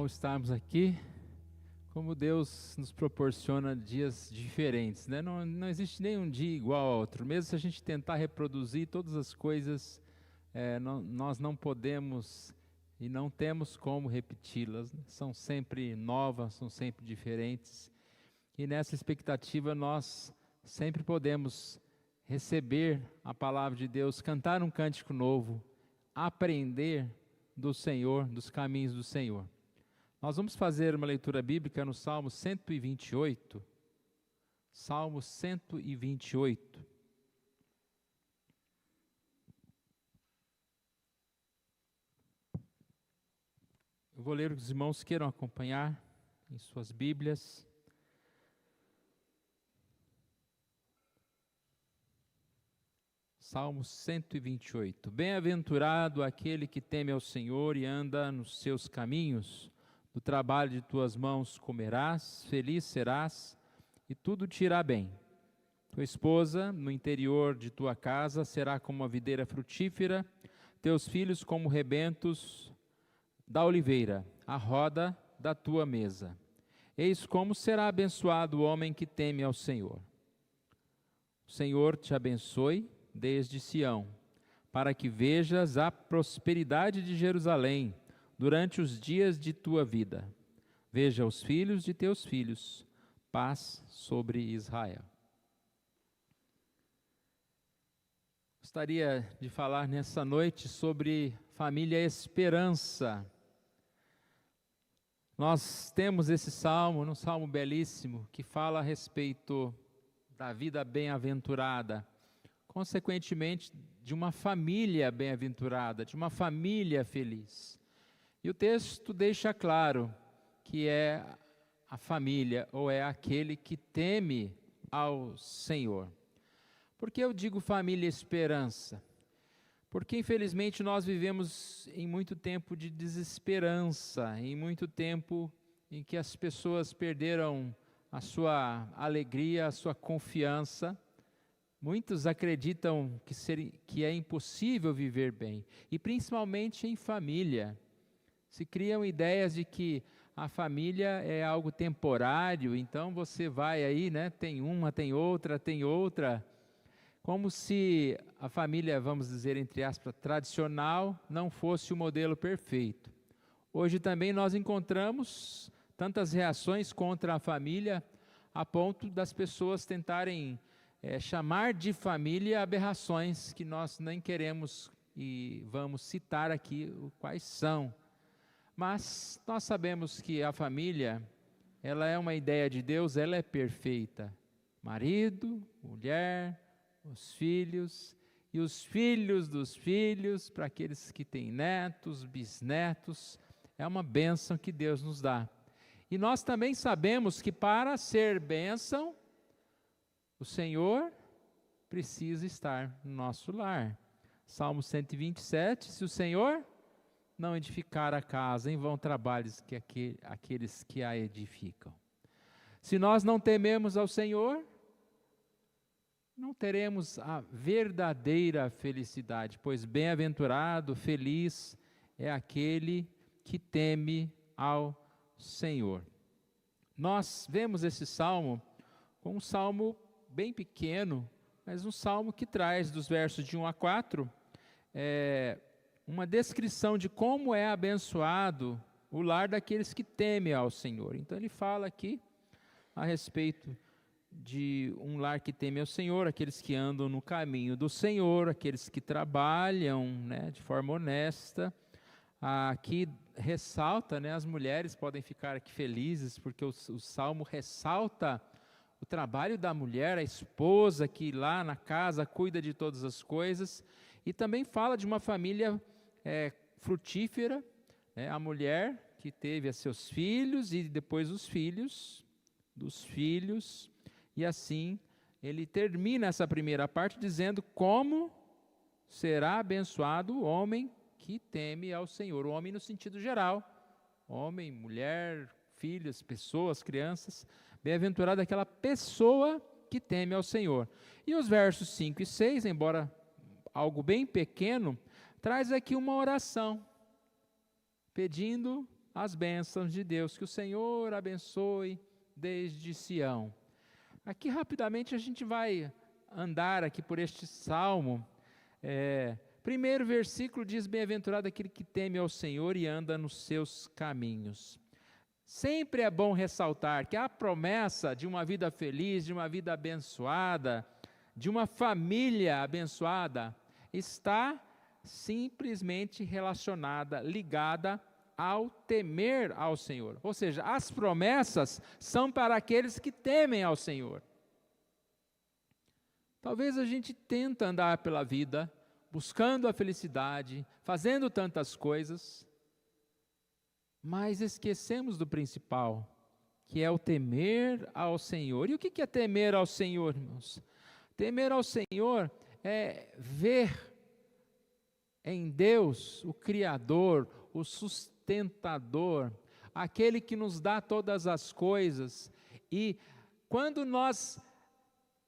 bom estarmos aqui. Como Deus nos proporciona dias diferentes, né? Não existe nenhum dia igual ao outro. Mesmo se a gente tentar reproduzir todas as coisas, nós não podemos e não temos como repeti-las, né? São sempre novas, são sempre diferentes. E nessa expectativa nós sempre podemos receber a palavra de Deus, cantar um cântico novo, aprender do Senhor, dos caminhos do Senhor. Nós vamos fazer uma leitura bíblica no Salmo 128. Salmo 128. Eu vou ler, os irmãos queiram acompanhar em suas Bíblias. Salmo 128. Bem-aventurado aquele que teme ao Senhor e anda nos seus caminhos. Do trabalho de tuas mãos comerás, feliz serás, e tudo te irá bem. Tua esposa, no interior de tua casa, será como uma videira frutífera, teus filhos como rebentos da oliveira, a roda da tua mesa. Eis como será abençoado o homem que teme ao Senhor. O Senhor te abençoe desde Sião, para que vejas a prosperidade de Jerusalém durante os dias de tua vida. Veja os filhos de teus filhos, paz sobre Israel. Gostaria de falar nessa noite sobre família esperança. Nós temos esse salmo, um salmo belíssimo, que fala a respeito da vida bem-aventurada, consequentemente de uma família bem-aventurada, de uma família feliz. E o texto deixa claro que é a família, ou é aquele que teme ao Senhor. Por que eu digo família esperança? Porque infelizmente nós vivemos em muito tempo de desesperança, em muito tempo em que as pessoas perderam a sua alegria, a sua confiança. Muitos acreditam que é impossível viver bem, e principalmente em família. Se criam ideias de que a família é algo temporário, então você vai aí, né, tem uma, tem outra, como se a família, vamos dizer, entre aspas, tradicional, não fosse o modelo perfeito. Hoje também nós encontramos tantas reações contra a família, a ponto das pessoas tentarem chamar de família aberrações que nós nem queremos e vamos citar aqui quais são. Mas nós sabemos que a família, ela é uma ideia de Deus, ela é perfeita. Marido, mulher, os filhos e os filhos dos filhos, para aqueles que têm netos, bisnetos, é uma bênção que Deus nos dá. E nós também sabemos que para ser bênção, o Senhor precisa estar no nosso lar. Salmo 127, se o Senhor não edificar a casa, em vão trabalhos que aqueles que a edificam. Se nós não tememos ao Senhor, não teremos a verdadeira felicidade, pois bem-aventurado, feliz é aquele que teme ao Senhor. Nós vemos esse salmo como um salmo bem pequeno, mas um salmo que traz dos versos de 1 a 4, uma descrição de como é abençoado o lar daqueles que temem ao Senhor. Então ele fala aqui a respeito de um lar que teme ao Senhor, aqueles que andam no caminho do Senhor, aqueles que trabalham, né, de forma honesta. Aqui ressalta, né, as mulheres podem ficar aqui felizes, porque o salmo ressalta o trabalho da mulher, a esposa que lá na casa cuida de todas as coisas, e também fala de uma família frutífera, né, a mulher que teve a seus filhos e depois os filhos dos filhos, e assim ele termina essa primeira parte dizendo como será abençoado o homem que teme ao Senhor, o homem no sentido geral, homem, mulher, filhos, pessoas, crianças, bem-aventurada aquela pessoa que teme ao Senhor. E os versos 5 e 6, embora algo bem pequeno, traz aqui uma oração, pedindo as bênçãos de Deus. Que o Senhor abençoe desde Sião. Aqui rapidamente a gente vai andar aqui por este salmo. Primeiro versículo diz: bem-aventurado aquele que teme ao Senhor e anda nos seus caminhos. Sempre é bom ressaltar que a promessa de uma vida feliz, de uma vida abençoada, de uma família abençoada, está simplesmente relacionada, ligada ao temer ao Senhor. Ou seja, as promessas são para aqueles que temem ao Senhor. Talvez a gente tenta andar pela vida, buscando a felicidade, fazendo tantas coisas, mas esquecemos do principal, que é o temer ao Senhor. E o que é temer ao Senhor, irmãos? Temer ao Senhor é ver em Deus o Criador, o sustentador, aquele que nos dá todas as coisas. E quando nós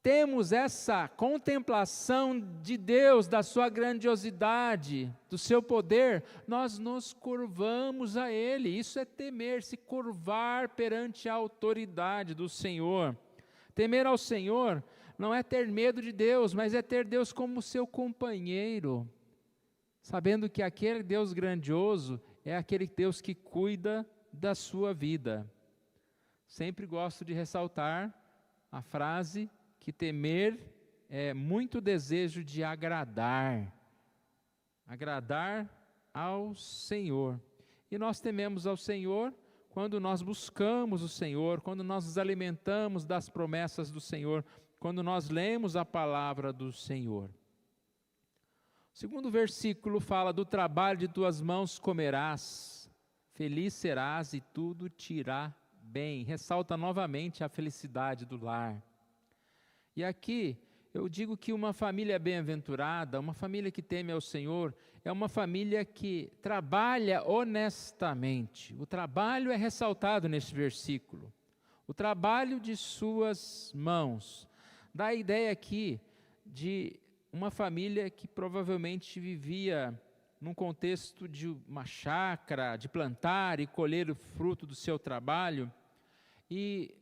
temos essa contemplação de Deus, da sua grandiosidade, do seu poder, nós nos curvamos a Ele. Isso é temer, se curvar perante a autoridade do Senhor. Temer ao Senhor não é ter medo de Deus, mas é ter Deus como seu companheiro, sabendo que aquele Deus grandioso é aquele Deus que cuida da sua vida. Sempre gosto de ressaltar a frase que temer é muito desejo de agradar ao Senhor. E nós tememos ao Senhor quando nós buscamos o Senhor, quando nós nos alimentamos das promessas do Senhor, quando nós lemos a palavra do Senhor. O segundo versículo fala: do trabalho de tuas mãos comerás, feliz serás e tudo te irá bem. Ressalta novamente a felicidade do lar. E aqui eu digo que uma família bem-aventurada, uma família que teme ao Senhor, é uma família que trabalha honestamente. O trabalho é ressaltado neste versículo. O trabalho de suas mãos. Dá a ideia aqui de uma família que provavelmente vivia num contexto de uma chácara, de plantar e colher o fruto do seu trabalho. E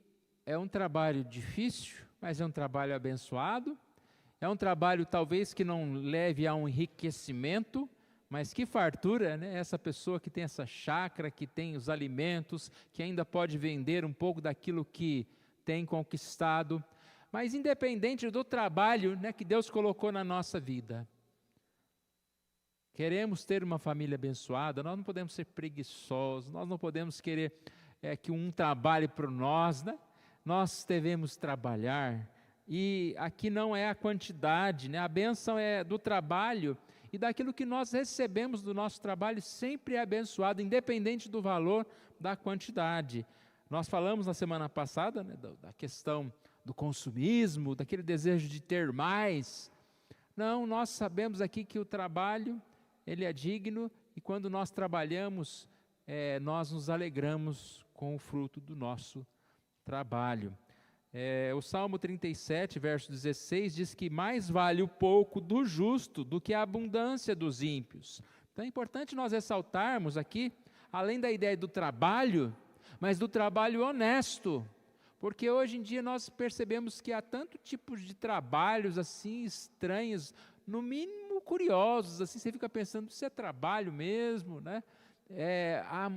é um trabalho difícil, mas é um trabalho abençoado, é um trabalho talvez que não leve a um enriquecimento, mas que fartura, né? Essa pessoa que tem essa chácara, que tem os alimentos, que ainda pode vender um pouco daquilo que tem conquistado, mas independente do trabalho, né, que Deus colocou na nossa vida, queremos ter uma família abençoada, nós não podemos ser preguiçosos, nós não podemos querer que um trabalhe para nós, né? Nós devemos trabalhar, e aqui não é a quantidade, né? A bênção é do trabalho, e daquilo que nós recebemos do nosso trabalho sempre é abençoado, independente do valor da quantidade. Nós falamos na semana passada, né, da questão do consumismo, daquele desejo de ter mais. Não, nós sabemos aqui que o trabalho, ele é digno, e quando nós trabalhamos, nós nos alegramos com o fruto do nosso trabalho. O Salmo 37, verso 16, diz que mais vale o pouco do justo do que a abundância dos ímpios. Então é importante nós ressaltarmos aqui, além da ideia do trabalho, mas do trabalho honesto, porque hoje em dia nós percebemos que há tanto tipos de trabalhos assim estranhos, no mínimo curiosos, assim você fica pensando, isso é trabalho mesmo, né?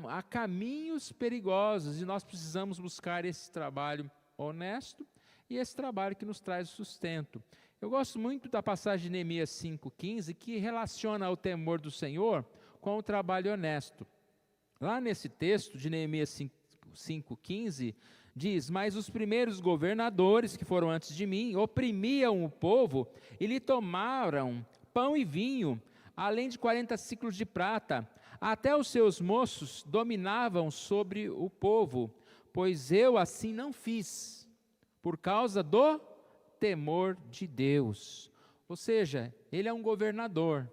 Há caminhos perigosos, e nós precisamos buscar esse trabalho honesto e esse trabalho que nos traz sustento. Eu gosto muito da passagem de Neemias 5,15, que relaciona o temor do Senhor com o trabalho honesto. Lá nesse texto de Neemias 5,15, diz: mas os primeiros governadores que foram antes de mim oprimiam o povo e lhe tomaram pão e vinho, além de 40 siclos de prata. Até os seus moços dominavam sobre o povo, pois eu assim não fiz, por causa do temor de Deus. Ou seja, ele é um governador,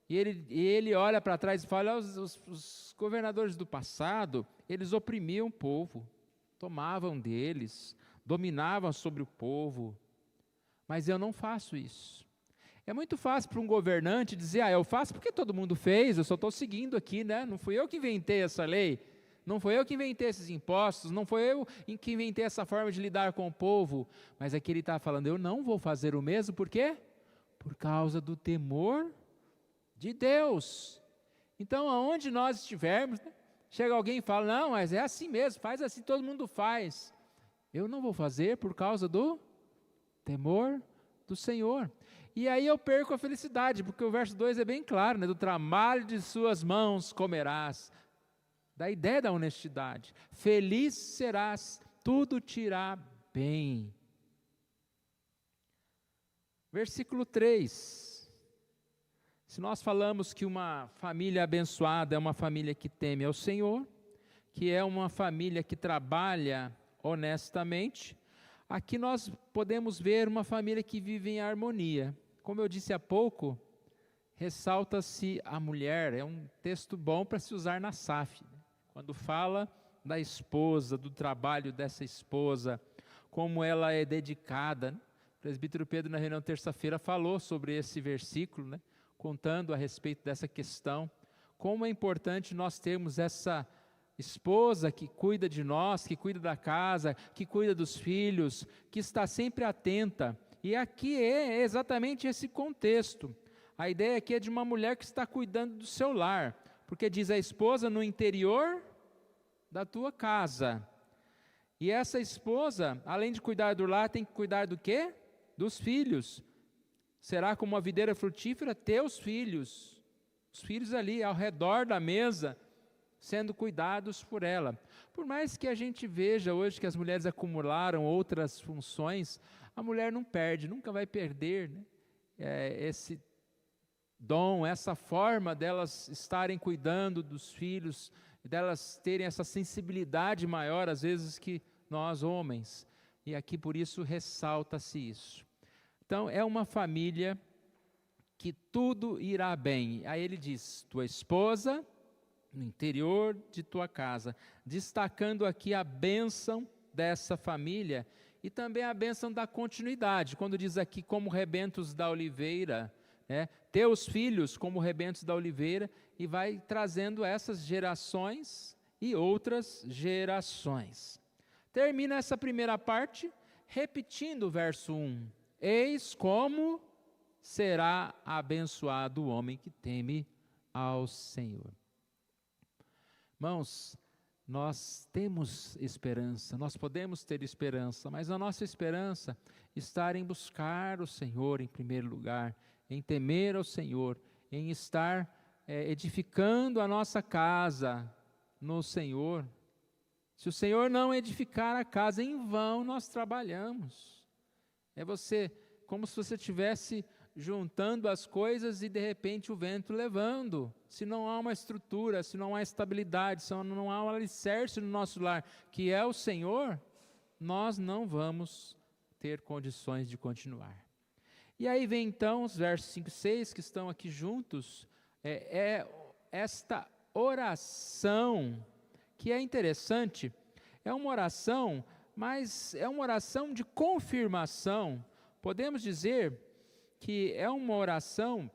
e ele olha para trás e fala: os governadores do passado, eles oprimiam o povo, tomavam deles, dominavam sobre o povo, mas eu não faço isso. É muito fácil para um governante dizer: eu faço porque todo mundo fez, eu só estou seguindo aqui, né? Não fui eu que inventei essa lei. Não foi eu que inventei esses impostos, não foi eu que inventei essa forma de lidar com o povo. Mas aqui ele está falando, eu não vou fazer o mesmo, por quê? Por causa do temor de Deus. Então, aonde nós estivermos, né, chega alguém e fala, não, mas é assim mesmo, faz assim, todo mundo faz. Eu não vou fazer por causa do temor do Senhor. E aí eu perco a felicidade, porque o verso 2 é bem claro, né? Do trabalho de suas mãos comerás. Da ideia da honestidade. Feliz serás, tudo te irá bem. Versículo 3. Se nós falamos que uma família abençoada é uma família que teme ao Senhor, que é uma família que trabalha honestamente, aqui nós podemos ver uma família que vive em harmonia. Como eu disse há pouco, ressalta-se a mulher, é um texto bom para se usar na SAF, né? Quando fala da esposa, do trabalho dessa esposa, como ela é dedicada, né? O presbítero Pedro, na reunião terça-feira, falou sobre esse versículo, né? Contando a respeito dessa questão, como é importante nós termos essa esposa que cuida de nós, que cuida da casa, que cuida dos filhos, que está sempre atenta. E aqui é exatamente esse contexto. A ideia aqui é de uma mulher que está cuidando do seu lar, porque diz a esposa no interior da tua casa. E essa esposa, além de cuidar do lar, tem que cuidar do quê? Dos filhos. Será como uma videira frutífera teus filhos, os filhos ali ao redor da mesa, sendo cuidados por ela. Por mais que a gente veja hoje que as mulheres acumularam outras funções, a mulher não perde, nunca vai perder, né? Esse dom, essa forma delas estarem cuidando dos filhos, delas terem essa sensibilidade maior, às vezes, que nós homens. E aqui, por isso, ressalta-se isso. Então, é uma família que tudo irá bem. Aí ele diz, tua esposa no interior de tua casa, destacando aqui a bênção dessa família e também a bênção da continuidade, quando diz aqui como rebentos da oliveira, né? Teus filhos como rebentos da oliveira, e vai trazendo essas gerações e outras gerações. Termina essa primeira parte repetindo o verso 1, eis como será abençoado o homem que teme ao Senhor. Irmãos, nós temos esperança, nós podemos ter esperança, mas a nossa esperança está em buscar o Senhor em primeiro lugar, em temer ao Senhor, em estar edificando a nossa casa no Senhor. Se o Senhor não edificar a casa, em vão nós trabalhamos. É como se você estivesse juntando as coisas e de repente o vento levando. Se não há uma estrutura, se não há estabilidade, se não há um alicerce no nosso lar, que é o Senhor, nós não vamos ter condições de continuar. E aí vem então os versos 5 e 6 que estão aqui juntos, esta oração, que é interessante, é uma oração, mas é uma oração de confirmação. Podemos dizer que é uma oração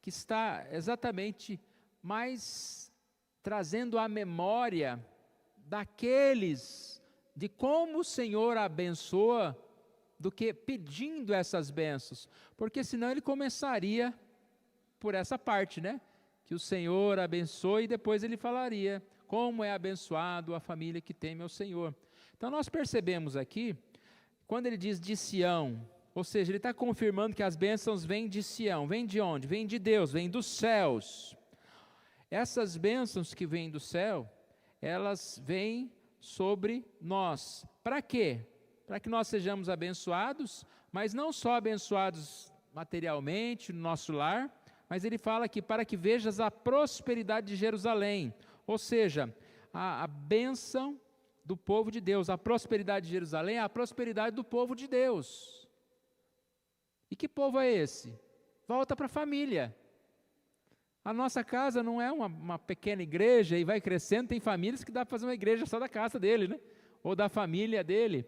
que está exatamente mais trazendo à memória daqueles, de como o Senhor abençoa, do que pedindo essas bênçãos, porque senão ele começaria por essa parte, né? Que o Senhor abençoe e depois ele falaria como é abençoado a família que teme ao Senhor. Então nós percebemos aqui, quando ele diz de Sião, ou seja, ele está confirmando que as bênçãos vêm de Sião. Vêm de onde? Vêm de Deus, vêm dos céus. Essas bênçãos que vêm do céu, elas vêm sobre nós. Para quê? Para que nós sejamos abençoados, mas não só abençoados materialmente no nosso lar, mas ele fala aqui para que vejas a prosperidade de Jerusalém. Ou seja, a bênção do povo de Deus. A prosperidade de Jerusalém é a prosperidade do povo de Deus. E que povo é esse? Volta para a família. A nossa casa não é uma pequena igreja e vai crescendo, tem famílias que dá para fazer uma igreja só da casa dele, né? Ou da família dele.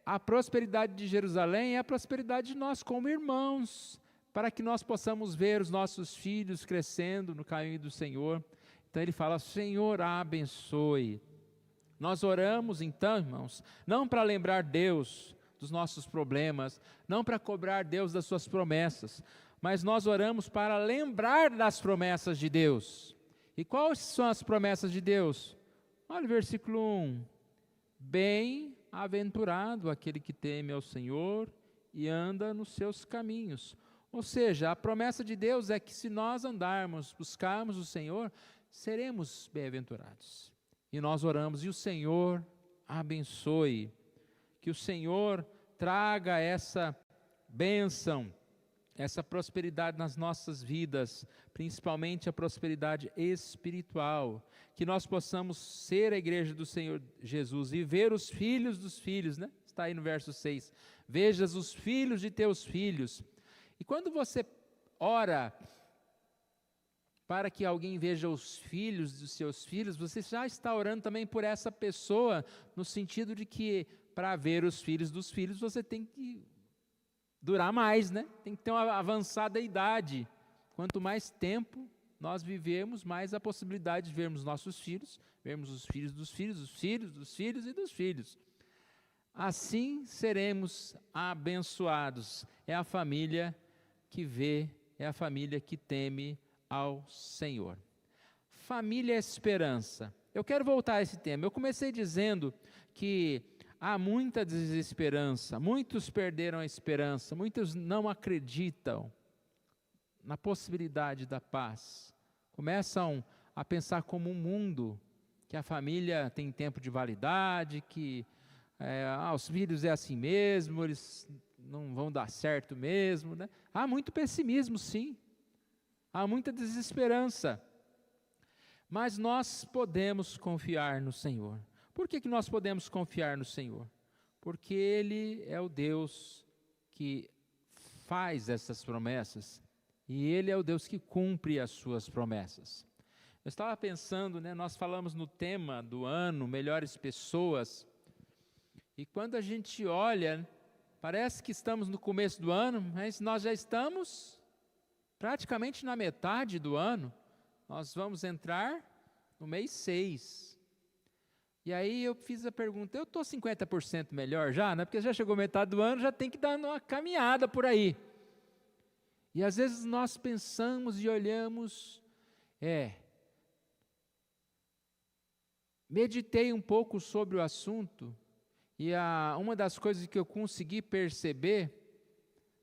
A prosperidade de Jerusalém é a prosperidade de nós como irmãos, para que nós possamos ver os nossos filhos crescendo no caminho do Senhor. Então ele fala: Senhor, abençoe. Nós oramos então, irmãos, não para lembrar Deus dos nossos problemas, não para cobrar Deus das suas promessas, mas nós oramos para lembrar das promessas de Deus. E quais são as promessas de Deus? Olha o versículo 1. Bem-aventurado aquele que teme ao Senhor e anda nos seus caminhos. Ou seja, a promessa de Deus é que se nós andarmos, buscarmos o Senhor, seremos bem-aventurados. E nós oramos, e o Senhor abençoe, que o Senhor traga essa bênção, essa prosperidade nas nossas vidas, principalmente a prosperidade espiritual, que nós possamos ser a igreja do Senhor Jesus e ver os filhos dos filhos, né? Está aí no verso 6, vejas os filhos de teus filhos. E quando você ora para que alguém veja os filhos dos seus filhos, você já está orando também por essa pessoa, no sentido de que para ver os filhos dos filhos você tem que durar mais, né? Tem que ter uma avançada idade. Quanto mais tempo nós vivemos, mais a possibilidade de vermos nossos filhos, vermos os filhos dos filhos, os filhos dos filhos e dos filhos. Assim seremos abençoados. É a família que vê, é a família que teme ao Senhor. Família é esperança. Eu quero voltar a esse tema. Eu comecei dizendo que há muita desesperança, muitos perderam a esperança, muitos não acreditam na possibilidade da paz. Começam a pensar como um mundo, que a família tem tempo de validade, que os filhos é assim mesmo, eles não vão dar certo mesmo, né? Há muito pessimismo, sim. Há muita desesperança. Mas nós podemos confiar no Senhor. Por que nós podemos confiar no Senhor? Porque Ele é o Deus que faz essas promessas e Ele é o Deus que cumpre as suas promessas. Eu estava pensando, né, nós falamos no tema do ano, melhores pessoas, e quando a gente olha, parece que estamos no começo do ano, mas nós já estamos praticamente na metade do ano. Nós vamos entrar no mês 6. E aí eu fiz a pergunta, eu estou 50% melhor já, né? Porque já chegou metade do ano, já tem que dar uma caminhada por aí. E às vezes nós pensamos e olhamos, meditei um pouco sobre o assunto, e uma das coisas que eu consegui perceber,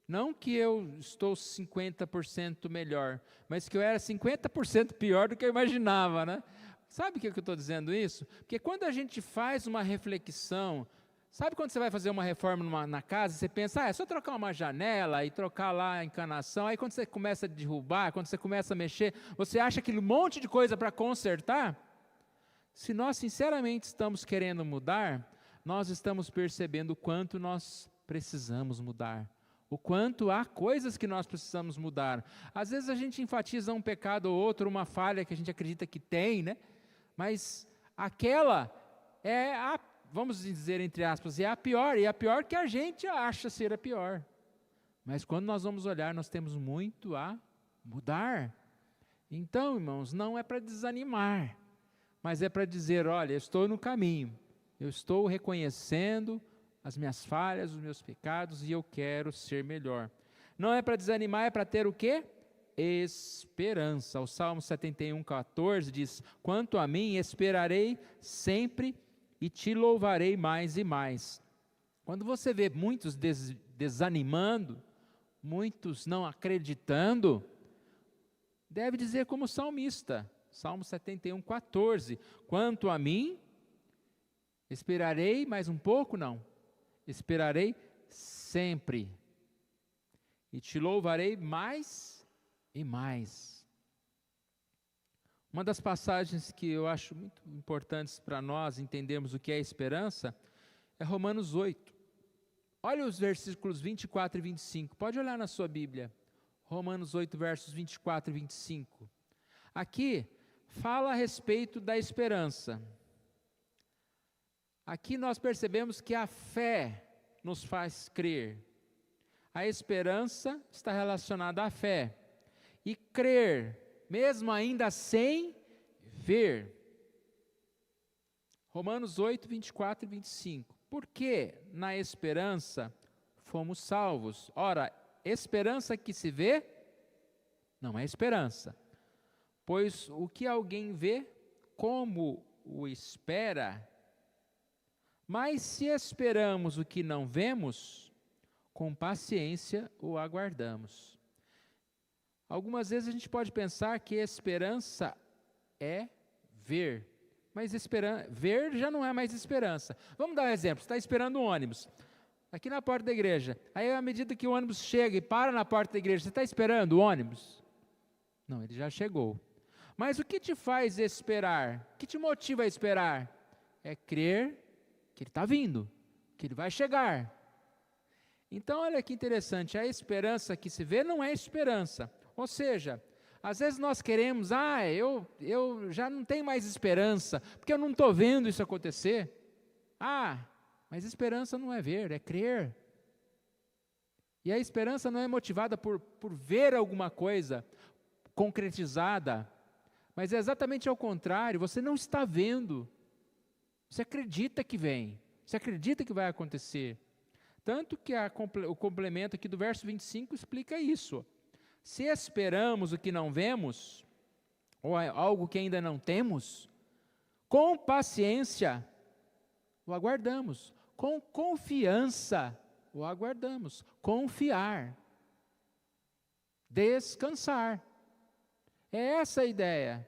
não que eu estou 50% melhor, mas que eu era 50% pior do que eu imaginava, né? Sabe o que eu estou dizendo isso? Porque quando a gente faz uma reflexão, sabe quando você vai fazer uma reforma na casa, você pensa, é só trocar uma janela e trocar lá a encanação, aí quando você começa a derrubar, quando você começa a mexer, você acha aquele monte de coisa para consertar? Se nós sinceramente estamos querendo mudar, nós estamos percebendo o quanto nós precisamos mudar. O quanto há coisas que nós precisamos mudar. Às vezes a gente enfatiza um pecado ou outro, uma falha que a gente acredita que tem, né? Mas aquela é vamos dizer entre aspas, é a pior, e a pior que a gente acha ser a pior. Mas quando nós vamos olhar, nós temos muito a mudar. Então, irmãos, não é para desanimar, mas é para dizer, olha, eu estou no caminho, eu estou reconhecendo as minhas falhas, os meus pecados, e eu quero ser melhor. Não é para desanimar, é para ter o quê? Esperança. O Salmo 71:14 diz, quanto a mim, esperarei sempre e te louvarei mais e mais. Quando você vê muitos desanimando, muitos não acreditando, deve dizer como salmista, Salmo 71:14, quanto a mim, esperarei mais um pouco? Não. Esperarei sempre, e te louvarei mais e mais. Uma das passagens que eu acho muito importantes para nós entendermos o que é esperança, é Romanos 8. Olha os versículos 24 e 25, pode olhar na sua Bíblia, Romanos 8, versos 24 e 25. Aqui, fala a respeito da esperança. Aqui nós percebemos que a fé nos faz crer. A esperança está relacionada à fé. E crer, mesmo ainda sem ver. Romanos 8, 24 e 25. Porque na esperança fomos salvos. Ora, esperança que se vê, não é esperança. Pois o que alguém vê, como o espera? Mas se esperamos o que não vemos, com paciência o aguardamos. Algumas vezes a gente pode pensar que esperança é ver, mas ver já não é mais esperança. Vamos dar um exemplo, você está esperando um ônibus, aqui na porta da igreja, aí à medida que o ônibus chega e para na porta da igreja, você está esperando o ônibus? Não, ele já chegou. Mas o que te faz esperar? O que te motiva a esperar? É crer que ele está vindo, que ele vai chegar. Então olha que interessante, a esperança que se vê não é esperança. Ou seja, às vezes nós queremos, eu já não tenho mais esperança, porque eu não estou vendo isso acontecer. Mas esperança não é ver, é crer. E a esperança não é motivada por ver alguma coisa concretizada, mas é exatamente ao contrário, você não está vendo, você acredita que vem, você acredita que vai acontecer. Tanto que o complemento aqui do verso 25 explica isso. Se esperamos o que não vemos, ou algo que ainda não temos, com paciência o aguardamos, com confiança o aguardamos, confiar, descansar. É essa a ideia.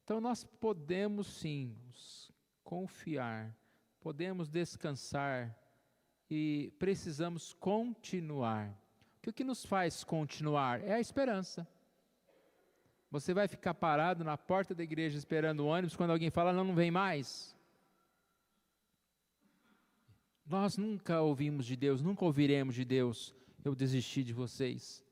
Então nós podemos sim confiar, podemos descansar e precisamos continuar. O que nos faz continuar? É a esperança. Você vai ficar parado na porta da igreja esperando o ônibus quando alguém fala, não vem mais? Nós nunca ouvimos de Deus, nunca ouviremos de Deus, eu desisti de vocês.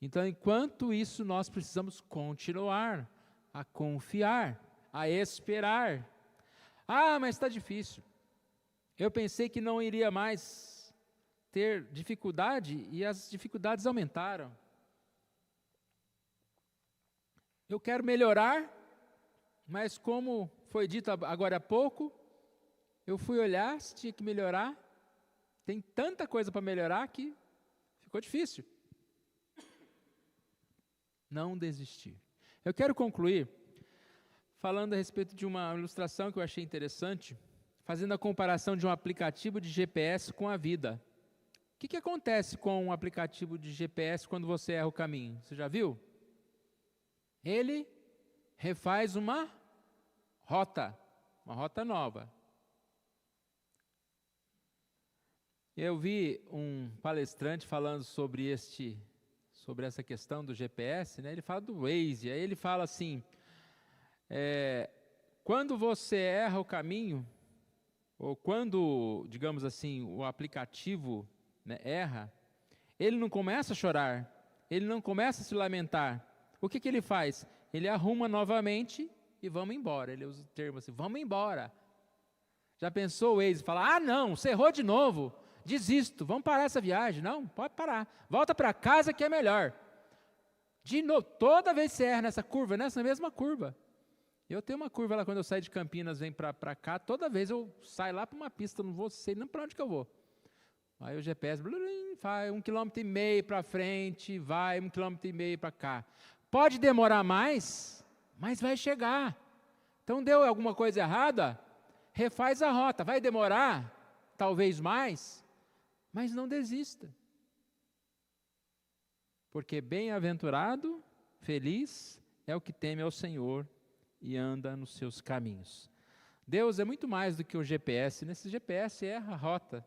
Então, enquanto isso, nós precisamos continuar a confiar, a esperar. Mas está difícil. Eu pensei que não iria mais ter dificuldade e as dificuldades aumentaram. Eu quero melhorar, mas como foi dito agora há pouco, eu fui olhar se tinha que melhorar. Tem tanta coisa para melhorar que ficou difícil. Não desistir. Eu quero concluir falando a respeito de uma ilustração que eu achei interessante, fazendo a comparação de um aplicativo de GPS com a vida. O que acontece com um aplicativo de GPS quando você erra o caminho? Você já viu? Ele refaz uma rota nova. Eu vi um palestrante falando sobre essa questão do GPS, né? Ele fala do Waze, aí ele fala assim, quando você erra o caminho, ou quando, digamos assim, o aplicativo, né, erra, ele não começa a chorar, ele não começa a se lamentar. O que ele faz? Ele arruma novamente e vamos embora. Ele usa o termo assim, vamos embora. Já pensou o Waze? Fala, não, você errou de novo, desisto, vamos parar essa viagem. Não, pode parar, volta para casa que é melhor. De novo, toda vez que você erra nessa mesma curva. Eu tenho uma curva lá, quando eu saio de Campinas, venho para cá, toda vez eu saio lá para uma pista, não sei nem para onde que eu vou. Aí o GPS vai 1,5 km para frente, vai 1,5 km para cá. Pode demorar mais, mas vai chegar. Então deu alguma coisa errada, refaz a rota. Vai demorar, talvez mais, mas não desista. Porque bem-aventurado, feliz é o que teme ao Senhor e anda nos seus caminhos. Deus é muito mais do que o GPS. Nesse GPS erra a rota.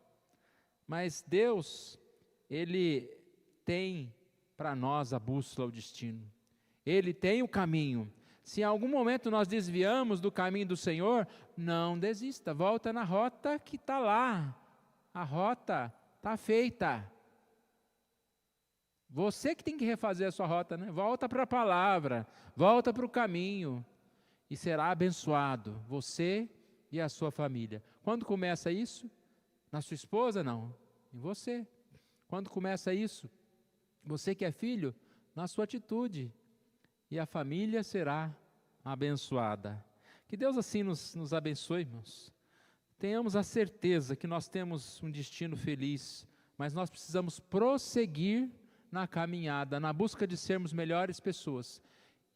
Mas Deus, Ele tem para nós a bússola, o destino. Ele tem o caminho. Se em algum momento nós desviamos do caminho do Senhor, não desista, volta na rota que está lá. A rota está feita. Você que tem que refazer a sua rota, né? Volta para a palavra, volta para o caminho e será abençoado, você e a sua família. Quando começa isso? Na sua esposa? Não, em você. Quando começa isso? Você que é filho, na sua atitude. E a família será abençoada. Que Deus assim nos abençoe, irmãos. Tenhamos a certeza que nós temos um destino feliz, mas nós precisamos prosseguir na caminhada, na busca de sermos melhores pessoas.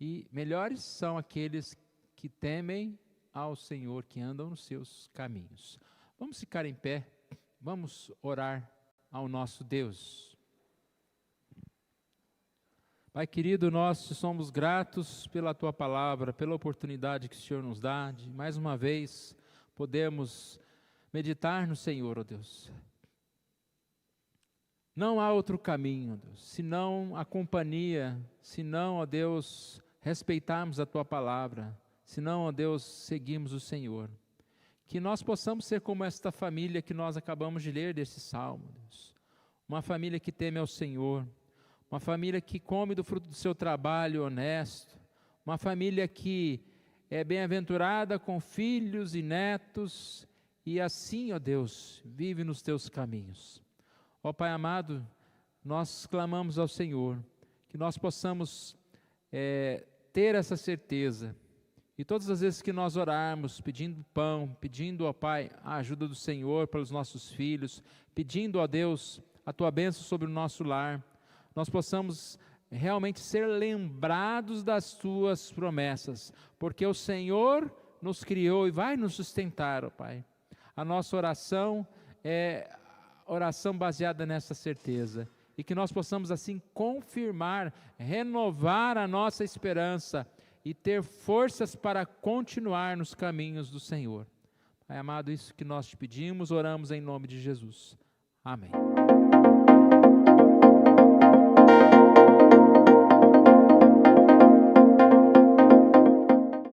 E melhores são aqueles que temem ao Senhor, que andam nos seus caminhos. Vamos ficar em pé, vamos orar ao nosso Deus. Pai querido, nós somos gratos pela Tua palavra, pela oportunidade que o Senhor nos dá, de mais uma vez podemos meditar no Senhor, ó Deus. Não há outro caminho, Deus, senão a companhia, senão, ó Deus, respeitarmos a Tua palavra, senão, ó Deus, seguirmos o Senhor. Que nós possamos ser como esta família que nós acabamos de ler desse salmo, Deus. Uma família que teme ao Senhor, uma família que come do fruto do seu trabalho honesto, uma família que é bem-aventurada com filhos e netos, e assim, ó Deus, vive nos Teus caminhos. Ó Pai amado, nós clamamos ao Senhor, que nós possamos ter essa certeza, e todas as vezes que nós orarmos, pedindo pão, pedindo, ó Pai, a ajuda do Senhor para os nossos filhos, pedindo, ó Deus, a Tua bênção sobre o nosso lar, nós possamos realmente ser lembrados das Tuas promessas, porque o Senhor nos criou e vai nos sustentar, ó Pai. A nossa oração é oração baseada nessa certeza, e que nós possamos assim confirmar, renovar a nossa esperança e ter forças para continuar nos caminhos do Senhor. Pai amado, isso que nós te pedimos, oramos em nome de Jesus. Amém.